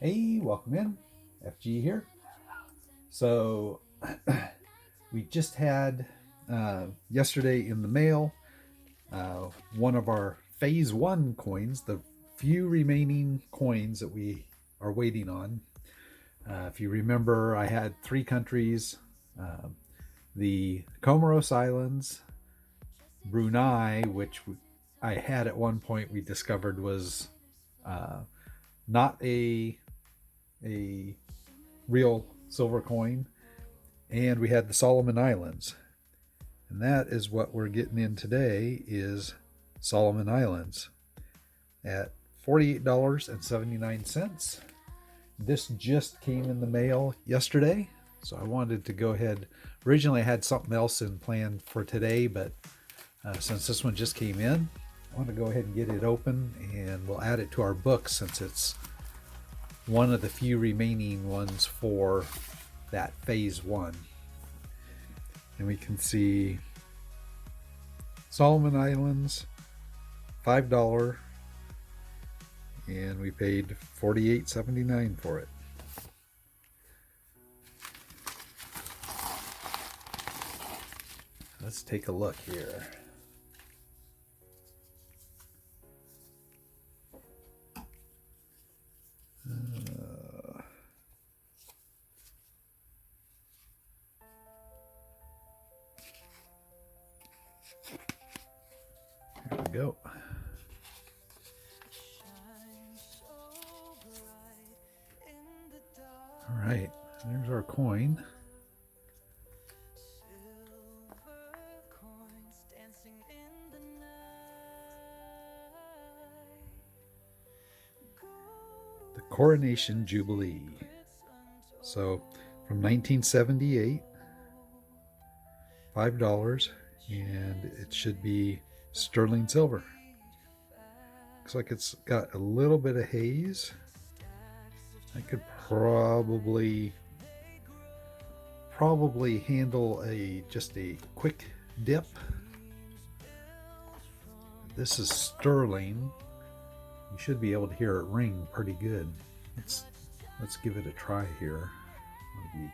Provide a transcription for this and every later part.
Hey, welcome in. FG here. So, we just had yesterday in the mail one of our phase one coins, the few remaining coins that we are waiting on. If you remember, I had three countries, uh, the Comoros Islands, Brunei, which I had at one point we discovered was uh, not a real silver coin, and we had the Solomon Islands. And that is what we're getting in today is Solomon Islands at $48.79. This just came in the mail yesterday, so I wanted to go ahead. Originally, I had something else in plan for today, but since this one just came in, I want to go ahead and get it open, and we'll add it to our book since it's one of the few remaining ones for that phase one. And we can see Solomon Islands, $5, and we paid $48.79 for it. Let's take a look here. Here we go. All right, there's our coin. The Coronation Jubilee. So from 1978, $5, and it should be sterling silver. Looks like it's got a little bit of haze. I could probably handle just a quick dip. This is sterling. You should be able to hear it ring pretty good. Let's give it a try here. I'll be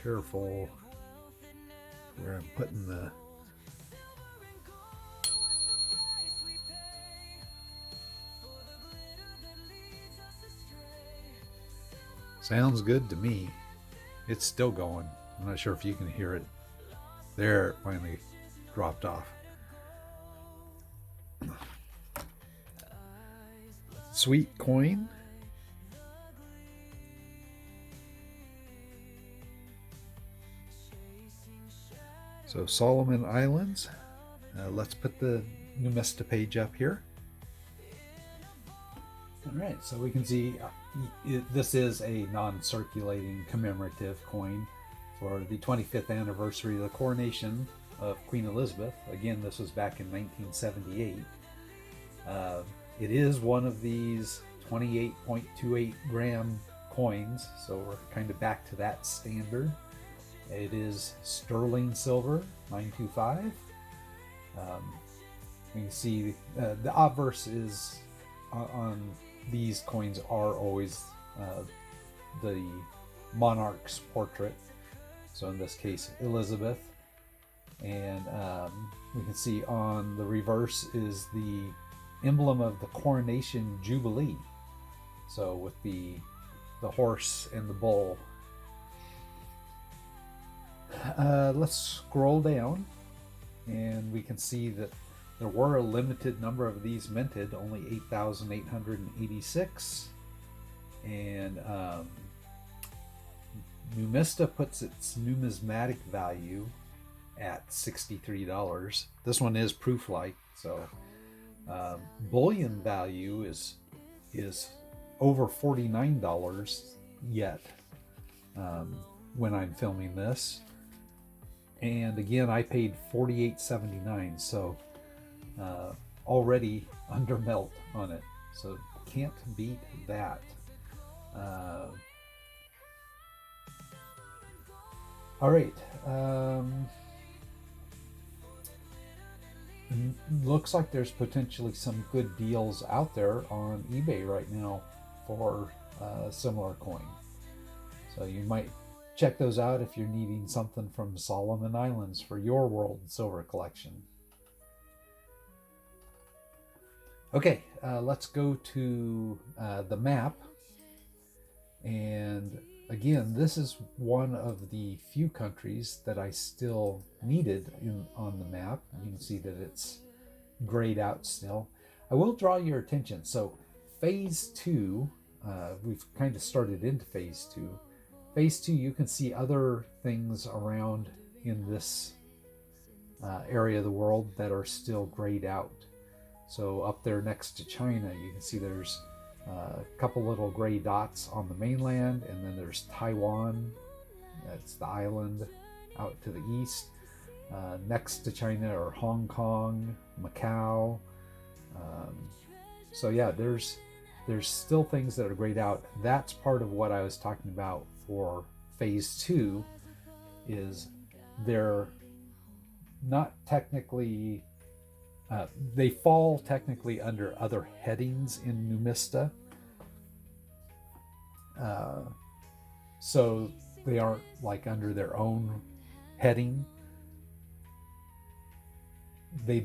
careful where I'm putting the sounds good to me. It's still going. I'm not sure if you can hear it. There, it finally dropped off. Sweet coin. So Solomon Islands. Let's put the Numista page up here. All right, so we can see this is a non-circulating commemorative coin for the 25th anniversary of the coronation of Queen Elizabeth. Again, this was back in 1978. It is one of these 28.28 gram coins, so we're kind of back to that standard. It is sterling silver, 925. You can see the obverse is on these coins are always the monarch's portrait. So in this case, Elizabeth. And we can see on the reverse is the emblem of the Coronation Jubilee. So with the horse and the bull. Let's scroll down, and we can see that there were a limited number of these minted, only 8,886. And Numista puts its numismatic value at $63. This one is proof-like, so bullion value is over $49 yet when I'm filming this. And again, I paid $48.79, so already under melt on it, so can't beat that. All right, looks like there's potentially some good deals out there on eBay right now for a similar coin. So you might check those out if you're needing something from Solomon Islands for your world silver collection. Okay, let's go to the map. And again, this is one of the few countries that I still needed on the map. You can see that it's grayed out still. I will draw your attention. So phase 2, we've kind of started into phase 2. Phase 2, you can see other things around in this area of the world that are still grayed out. So up there next to China, you can see there's a couple little gray dots on the mainland, and then there's Taiwan. That's the island out to the east. Next to China are Hong Kong, Macau. So yeah, there's still things that are grayed out. That's part of what I was talking about for phase 2, is they're not technically, they fall technically under other headings in Numista. So they aren't like under their own heading. They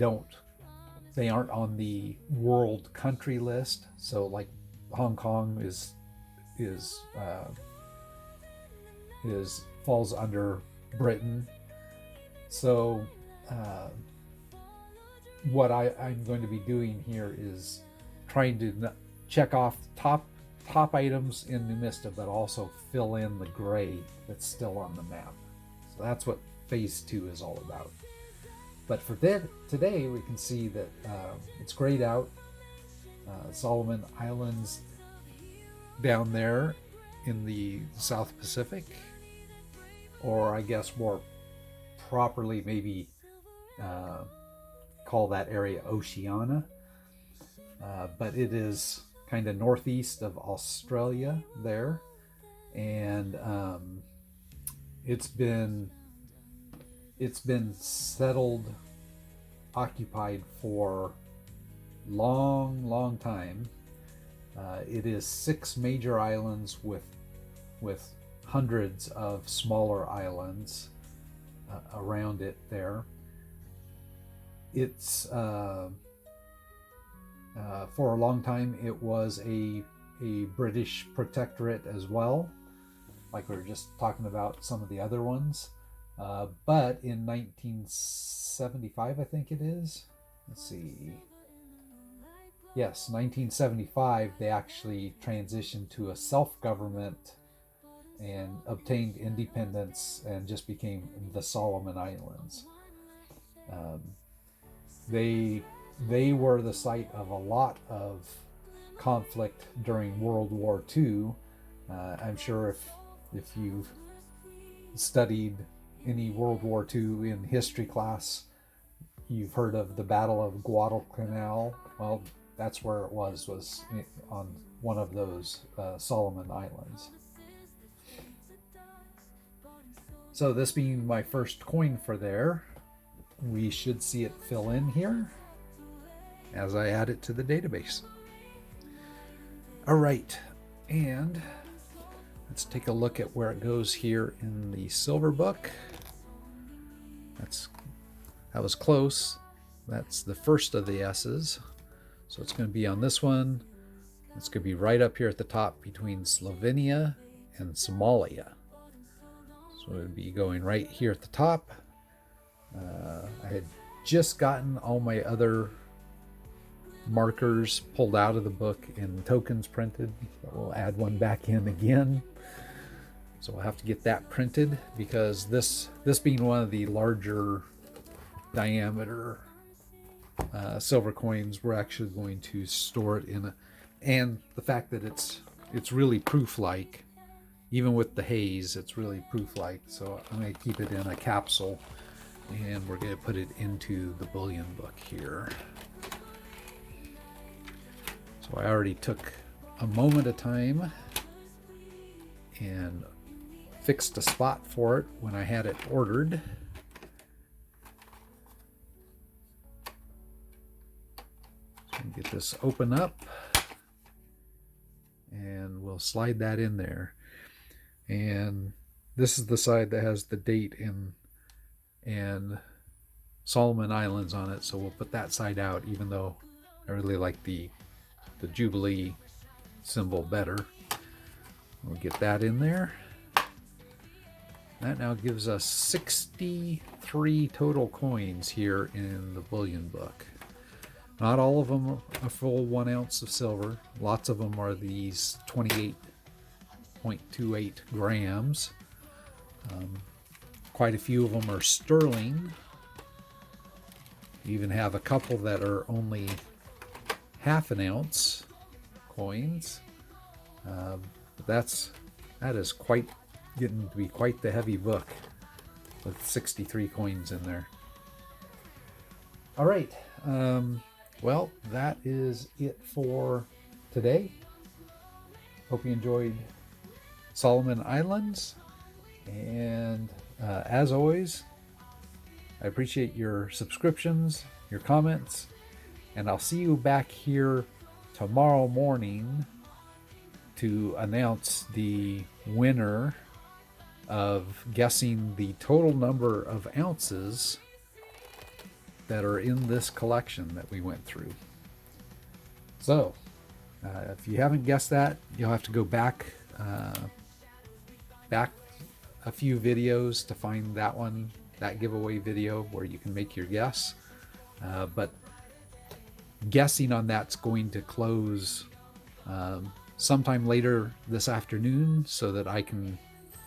aren't on the world country list. So like Hong Kong falls under Britain. So what I'm going to be doing here is trying to check off top items in Numista, but also fill in the gray that's still on the map. So that's what phase 2 is all about. But for today, we can see that it's grayed out. Solomon Islands down there in the South Pacific, or I guess more properly maybe call that area Oceania. But it is kind of northeast of Australia there, and it's been settled, occupied for long time. It is 6 major islands with hundreds of smaller islands around it there. It's for a long time it was a British protectorate as well, like we were just talking about some of the other ones. But in 1975, I think it is. Let's see. Yes, 1975, they actually transitioned to a self-government and obtained independence and just became the Solomon Islands. They were the site of a lot of conflict during World War II. I'm sure if you've studied any World War II in history class, you've heard of the Battle of Guadalcanal. Well, that's where it was on one of those Solomon Islands. So this being my first coin for there, we should see it fill in here as I add it to the database. All right, and let's take a look at where it goes here in the silver book. That was close. That's the first of the S's. So it's going to be on this one. It's going to be right up here at the top between Slovenia and Somalia. So it would be going right here at the top. I had just gotten all my other markers pulled out of the book and tokens printed. So we'll add one back in again. So we'll have to get that printed, because this being one of the larger diameter silver coins, we're actually going to store it in and the fact that it's really proof-like, even with the haze, it's really proof-like. So I'm going to keep it in a capsule, and we're going to put it into the bullion book here. So I already took a moment of time and fixed a spot for it when I had it ordered. So get this open up, and we'll slide that in there. And this is the side that has the date and Solomon Islands on it, so we'll put that side out, even though I really like the Jubilee symbol better. We'll get that in there. That now gives us 63 total coins here in the bullion book. Not all of them a full 1 ounce of silver. Lots of them are these 28.28 grams. Quite a few of them are sterling. You even have a couple that are only half an ounce coins. But that is quite getting to be quite the heavy book with 63 coins in there. All right. Well, that is it for today. Hope you enjoyed Solomon Islands. And as always, I appreciate your subscriptions, your comments, and I'll see you back here tomorrow morning to announce the winner of guessing the total number of ounces that are in this collection that we went through. So, if you haven't guessed that, you'll have to go back a few videos to find that one, that giveaway video where you can make your guess. But guessing on that's going to close sometime later this afternoon, so that I can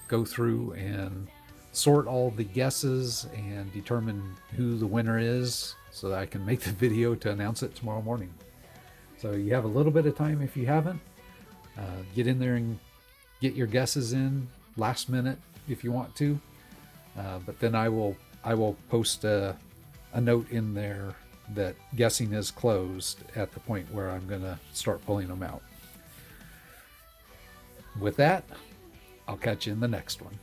go through and sort all the guesses and determine who the winner is, so that I can make the video to announce it tomorrow morning. So you have a little bit of time if you haven't. Get in there and get your guesses in last minute if you want to. But then I will post a note in there that guessing is closed at the point where I'm going to start pulling them out. With that, I'll catch you in the next one.